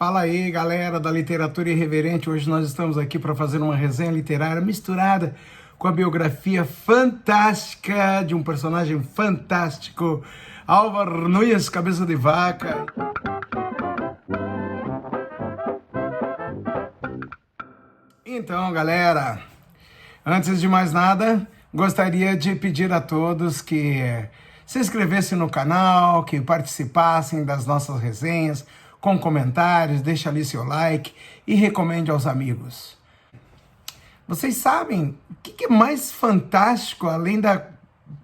Fala aí, galera da Literatura Irreverente. Hoje nós estamos aqui para fazer uma resenha literária misturada com a biografia fantástica de um personagem fantástico, Álvaro Nunes Cabeça de Vaca. Então, galera, antes de mais nada, gostaria de pedir a todos que se inscrevessem no canal, que participassem das nossas resenhas, com comentários, deixa ali seu like e recomende aos amigos. Vocês sabem o que é mais fantástico, além da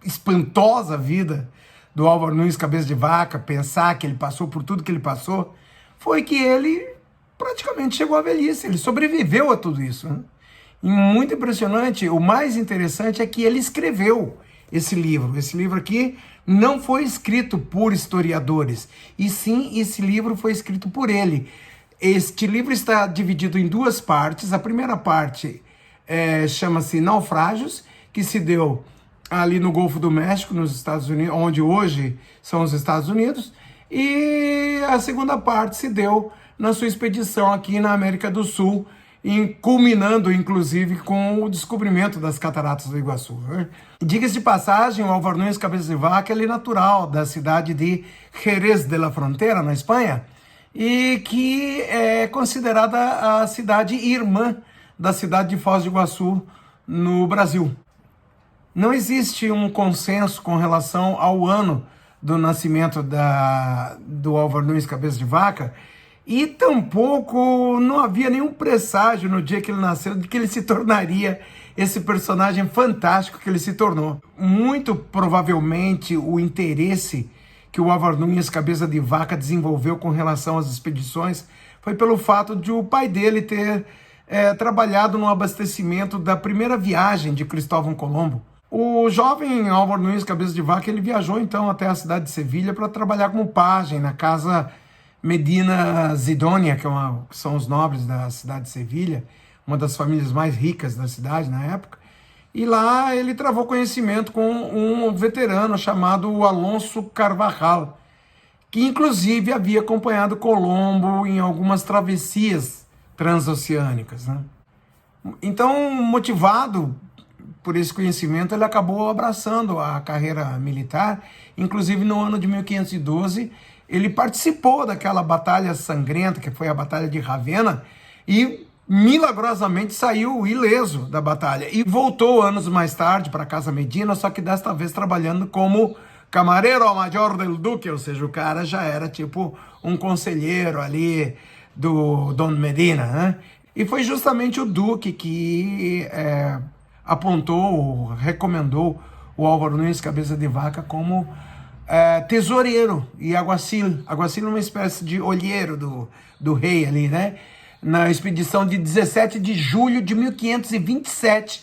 espantosa vida do Álvaro Nunes Cabeça de Vaca, pensar que ele passou por tudo que ele passou, foi que ele praticamente chegou à velhice, ele sobreviveu a tudo isso, né? E muito impressionante, o mais interessante é que ele escreveu esse livro. Esse livro aqui não foi escrito por historiadores, e sim esse livro foi escrito por ele. Este livro está dividido em duas partes. A primeira parte chama-se Naufrágios, que se deu ali no Golfo do México, nos Estados Unidos, onde hoje são os Estados Unidos, e a segunda parte se deu na sua expedição aqui na América do Sul, culminando, inclusive, com o descobrimento das Cataratas do Iguaçu, né? Diga-se de passagem, o Álvaro Nunes Cabeça de Vaca ele é natural da cidade de Jerez de la Frontera, na Espanha, e que é considerada a cidade irmã da cidade de Foz do Iguaçu, no Brasil. Não existe um consenso com relação ao ano do nascimento do Álvaro Nunes Cabeça de Vaca, e tampouco não havia nenhum presságio no dia que ele nasceu de que ele se tornaria esse personagem fantástico que ele se tornou. Muito provavelmente o interesse que o Álvaro Nunes Cabeça de Vaca desenvolveu com relação às expedições foi pelo fato de o pai dele ter trabalhado no abastecimento da primeira viagem de Cristóvão Colombo. O jovem Álvaro Nunes Cabeça de Vaca ele viajou então até a cidade de Sevilha para trabalhar como pajem na casa Medina Zidónia, que são os nobres da cidade de Sevilha, uma das famílias mais ricas da cidade na época, e lá ele travou conhecimento com um veterano chamado Alonso Carvajal, que inclusive havia acompanhado Colombo em algumas travessias transoceânicas, né? Então, motivado por esse conhecimento, ele acabou abraçando a carreira militar. Inclusive no ano de 1512, ele participou daquela batalha sangrenta, que foi a Batalha de Ravenna, e milagrosamente saiu ileso da batalha. E voltou anos mais tarde para Casa Medina, só que desta vez trabalhando como camareiro major del duque, ou seja, o cara já era tipo um conselheiro ali do Dom Medina, né? E foi justamente o duque que apontou, recomendou o Álvaro Nunes Cabeça de Vaca como tesoureiro e aguacil. Aguacil é uma espécie de olheiro do rei ali, né? Na expedição de 17 de julho de 1527,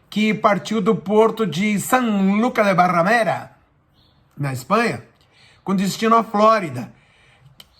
que partiu do porto de San Luca de Barrameda, na Espanha, com destino à Flórida.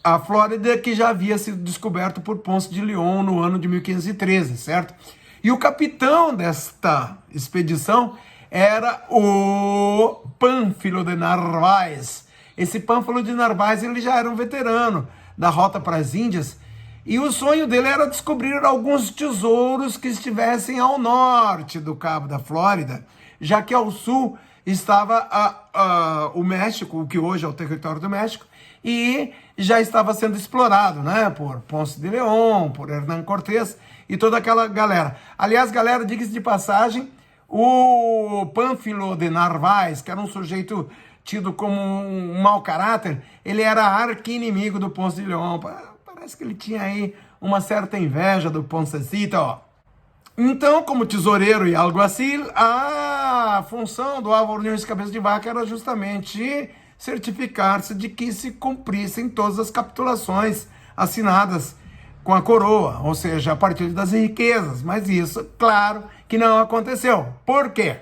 A Flórida que já havia sido descoberto por Ponce de León no ano de 1513, certo? E o capitão desta expedição era o Pánfilo de Narváez. Esse Pánfilo de Narváez ele já era um veterano da rota para as Índias, e o sonho dele era descobrir alguns tesouros que estivessem ao norte do Cabo da Flórida, já que ao sul estava o México, o que hoje é o território do México, e já estava sendo explorado, né, por Ponce de León, por Hernán Cortés e toda aquela galera. Aliás, galera, diga-se de passagem, o Pánfilo de Narváez, que era um sujeito tido como um mau caráter, ele era arqui-inimigo do Ponce de León. Parece que ele tinha aí uma certa inveja do Poncecito, ó. Então, como tesoureiro e alguacil, a função do Álvaro Nunes Cabeça de Vaca era justamente certificar-se de que se cumprissem todas as capitulações assinadas com a coroa, ou seja, a partir das riquezas. Mas isso, claro, que não aconteceu. Por quê?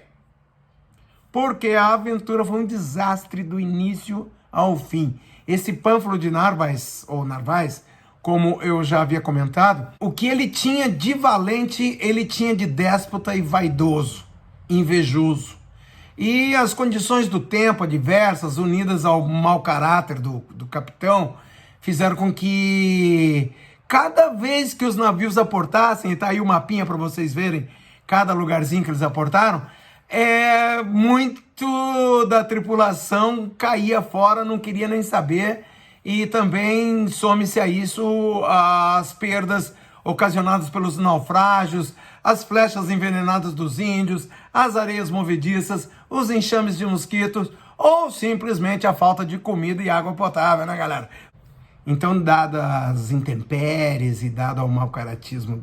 Porque a aventura foi um desastre do início ao fim. Esse Pánfilo de Narváez, ou Narváez, como eu já havia comentado, o que ele tinha de valente, ele tinha de déspota e vaidoso, invejoso. E as condições do tempo adversas, unidas ao mau caráter do capitão, fizeram com que cada vez que os navios aportassem, e tá aí o mapinha para vocês verem cada lugarzinho que eles aportaram, muito da tripulação caía fora, não queria nem saber, e também some-se a isso as perdas ocasionadas pelos naufrágios, as flechas envenenadas dos índios, as areias movediças, os enxames de mosquitos, ou simplesmente a falta de comida e água potável, né, galera? Então, dadas as intempéries e dado ao mau caratismo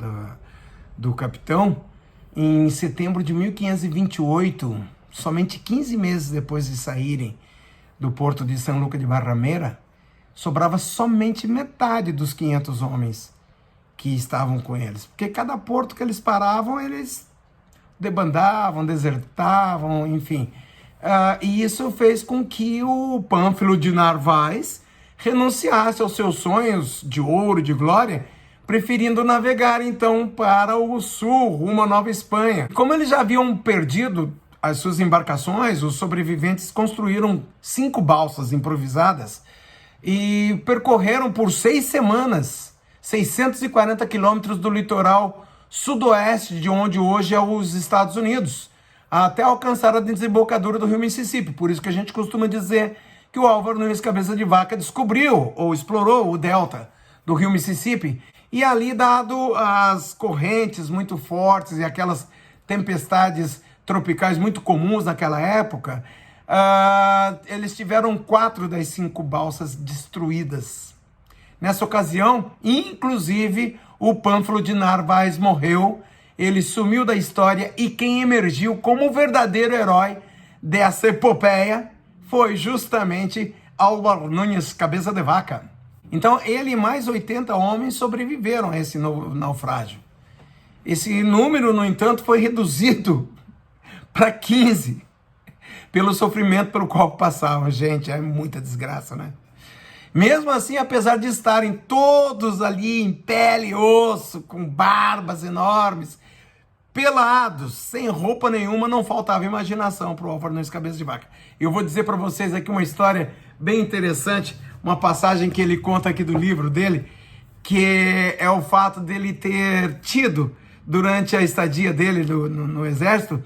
do capitão, em setembro de 1528, somente 15 meses depois de saírem do porto de São Lucas de Barrameda, sobrava somente metade dos 500 homens que estavam com eles. Porque cada porto que eles paravam, eles debandavam, desertavam, enfim. E isso fez com que o Pânfilo de Narvaez renunciasse aos seus sonhos de ouro, de glória, preferindo navegar então para o sul, rumo à Nova Espanha. Como eles já haviam perdido as suas embarcações, os sobreviventes construíram 5 balsas improvisadas e percorreram por 6 semanas 640 quilômetros do litoral sudoeste de onde hoje é os Estados Unidos, até alcançar a desembocadura do rio Mississippi. Por isso que a gente costuma dizer que o Álvaro Nunes Cabeça de Vaca descobriu ou explorou o delta do rio Mississippi, e ali, dado as correntes muito fortes e aquelas tempestades tropicais muito comuns naquela época, eles tiveram 4 das 5 balsas destruídas. Nessa ocasião, inclusive, o Pânfilo de Narvaez morreu, ele sumiu da história, e quem emergiu como o verdadeiro herói dessa epopeia foi justamente Álvaro Nunes Cabeça de Vaca. Então, ele e mais 80 homens sobreviveram a esse naufrágio. Esse número, no entanto, foi reduzido para 15, pelo sofrimento pelo qual passavam. Gente, é muita desgraça, né? Mesmo assim, apesar de estarem todos ali em pele e osso, com barbas enormes, pelados, sem roupa nenhuma, não faltava imaginação para o Álvaro Nunes Cabeça de Vaca. Eu vou dizer para vocês aqui uma história bem interessante, uma passagem que ele conta aqui do livro dele, que é o fato dele ter tido, durante a estadia dele no exército,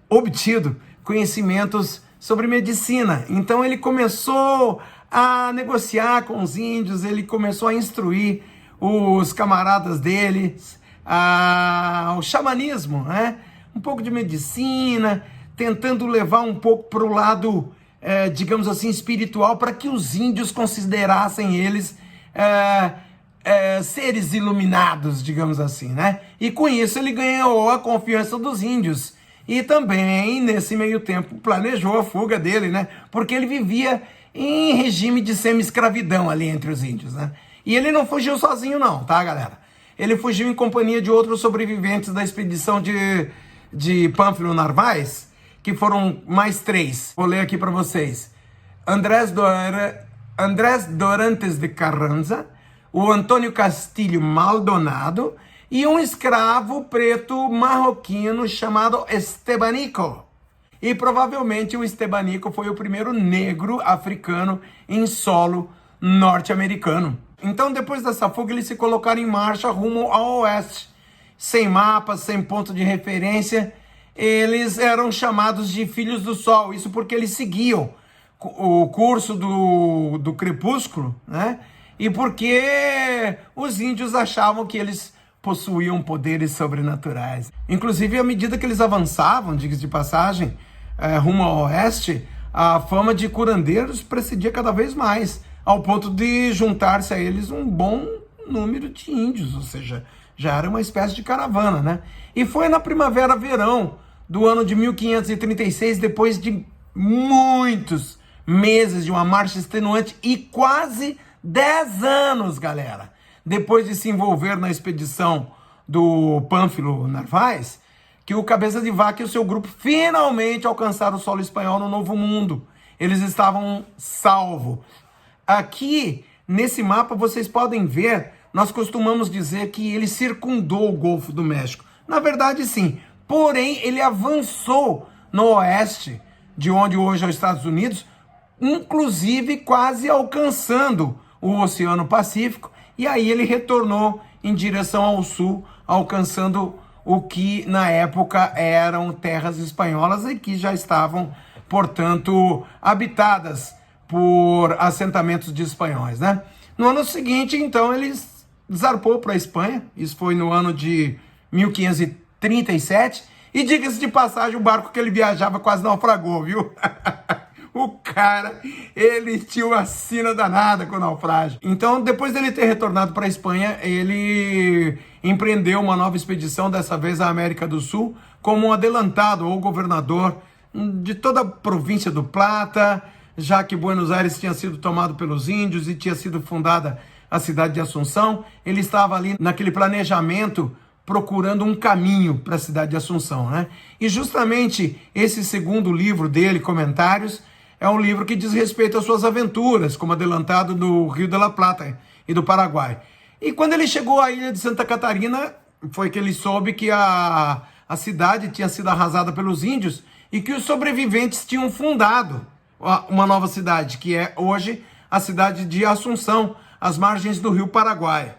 obtido conhecimentos sobre medicina. Então ele começou a negociar com os índios, ele começou a instruir os camaradas deles, ao xamanismo, né? Um pouco de medicina, tentando levar um pouco para o lado, digamos assim, espiritual, para que os índios considerassem eles seres iluminados, digamos assim, né? E com isso ele ganhou a confiança dos índios. E também, nesse meio tempo, planejou a fuga dele, né? Porque ele vivia em regime de semi-escravidão ali entre os índios, né? E ele não fugiu sozinho não, tá, galera? Ele fugiu em companhia de outros sobreviventes da expedição de Pânfilo Narvaez, que foram mais 3. Vou ler aqui para vocês. Andrés Dorantes de Carranza, o Antônio Castilho Maldonado e um escravo preto marroquino chamado Estebanico. E provavelmente o Estebanico foi o primeiro negro africano em solo norte-americano. Então, depois dessa fuga, eles se colocaram em marcha rumo ao oeste. Sem mapas, sem ponto de referência, eles eram chamados de Filhos do Sol. Isso porque eles seguiam o curso do crepúsculo, né? E porque os índios achavam que eles possuíam poderes sobrenaturais. Inclusive, à medida que eles avançavam, diga-se de passagem, rumo ao oeste, a fama de curandeiros precedia cada vez mais, ao ponto de juntar-se a eles um bom número de índios, ou seja, já era uma espécie de caravana, né? E foi na primavera-verão do ano de 1536, depois de muitos meses de uma marcha extenuante e quase 10 anos, galera, depois de se envolver na expedição do Pânfilo Narvaez, que o Cabeça de Vaca e o seu grupo finalmente alcançaram o solo espanhol no Novo Mundo. Eles estavam salvos. Aqui, nesse mapa, vocês podem ver, nós costumamos dizer que ele circundou o Golfo do México. Na verdade, sim. Porém, ele avançou no oeste, de onde hoje é os Estados Unidos, inclusive quase alcançando o Oceano Pacífico, e aí ele retornou em direção ao sul, alcançando o que na época eram terras espanholas e que já estavam, portanto, habitadas por assentamentos de espanhóis, né? No ano seguinte, então, ele zarpou para a Espanha, isso foi no ano de 1537, e diga-se de passagem, o barco que ele viajava quase naufragou, viu? O cara, ele tinha uma sina danada com o naufrágio. Então, depois dele ter retornado para a Espanha, ele empreendeu uma nova expedição, dessa vez à América do Sul, como um adelantado ou governador de toda a província do Plata, já que Buenos Aires tinha sido tomado pelos índios e tinha sido fundada a cidade de Assunção. Ele estava ali naquele planejamento procurando um caminho para a cidade de Assunção, né? E justamente esse segundo livro dele, Comentários, é um livro que diz respeito às suas aventuras como adelantado do Rio de la Plata e do Paraguai. E quando ele chegou à ilha de Santa Catarina, foi que ele soube que a cidade tinha sido arrasada pelos índios e que os sobreviventes tinham fundado uma nova cidade, que é hoje a cidade de Assunção, às margens do rio Paraguai.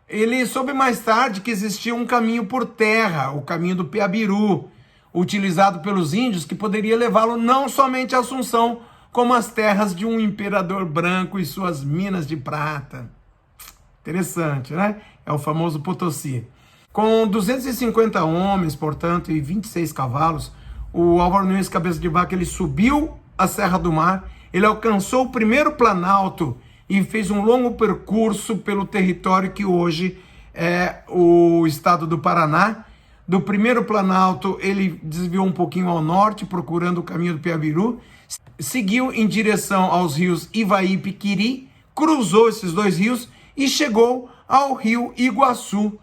Ele soube mais tarde que existia um caminho por terra, o caminho do Piabiru, utilizado pelos índios, que poderia levá-lo não somente a Assunção, como as terras de um imperador branco e suas minas de prata. Interessante, né? É o famoso Potosí. Com 250 homens, portanto, e 26 cavalos, o Álvaro Nunes Cabeça de Vaca, ele subiu a Serra do Mar, ele alcançou o primeiro planalto e fez um longo percurso pelo território que hoje é o estado do Paraná. Do primeiro planalto, ele desviou um pouquinho ao norte, procurando o caminho do Piabiru, seguiu em direção aos rios Ivaí e Piquiri, cruzou esses dois rios e chegou ao rio Iguaçu,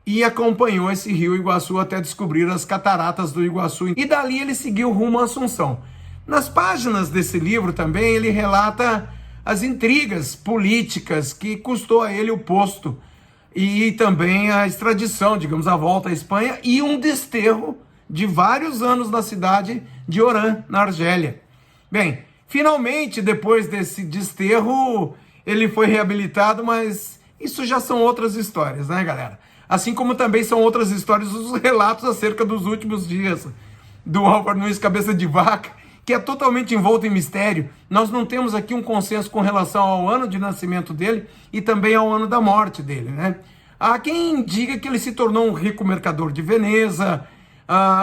e acompanhou esse rio Iguaçu até descobrir as cataratas do Iguaçu. E dali ele seguiu rumo a Assunção. Nas páginas desse livro também ele relata as intrigas políticas que custou a ele o posto e também a extradição, digamos, a volta à Espanha e um desterro de vários anos na cidade de Oran, na Argélia. Bem, finalmente, depois desse desterro, ele foi reabilitado, mas isso já são outras histórias, né, galera? Assim como também são outras histórias os relatos acerca dos últimos dias do Álvaro Nunes Cabeça de Vaca, que é totalmente envolto em mistério. Nós não temos aqui um consenso com relação ao ano de nascimento dele e também ao ano da morte dele, né? Há quem diga que ele se tornou um rico mercador de Veneza,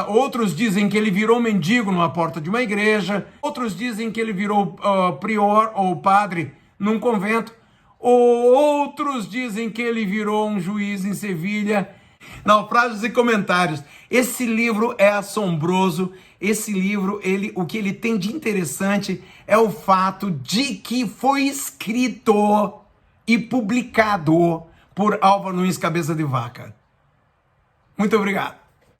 outros dizem que ele virou mendigo numa porta de uma igreja, outros dizem que ele virou prior ou padre num convento, outros dizem que ele virou um juiz em Sevilha. Naufrágios e Comentários. Esse livro é assombroso. Esse livro, o que ele tem de interessante é o fato de que foi escrito e publicado por Álvaro Nunes Cabeça de Vaca. Muito obrigado.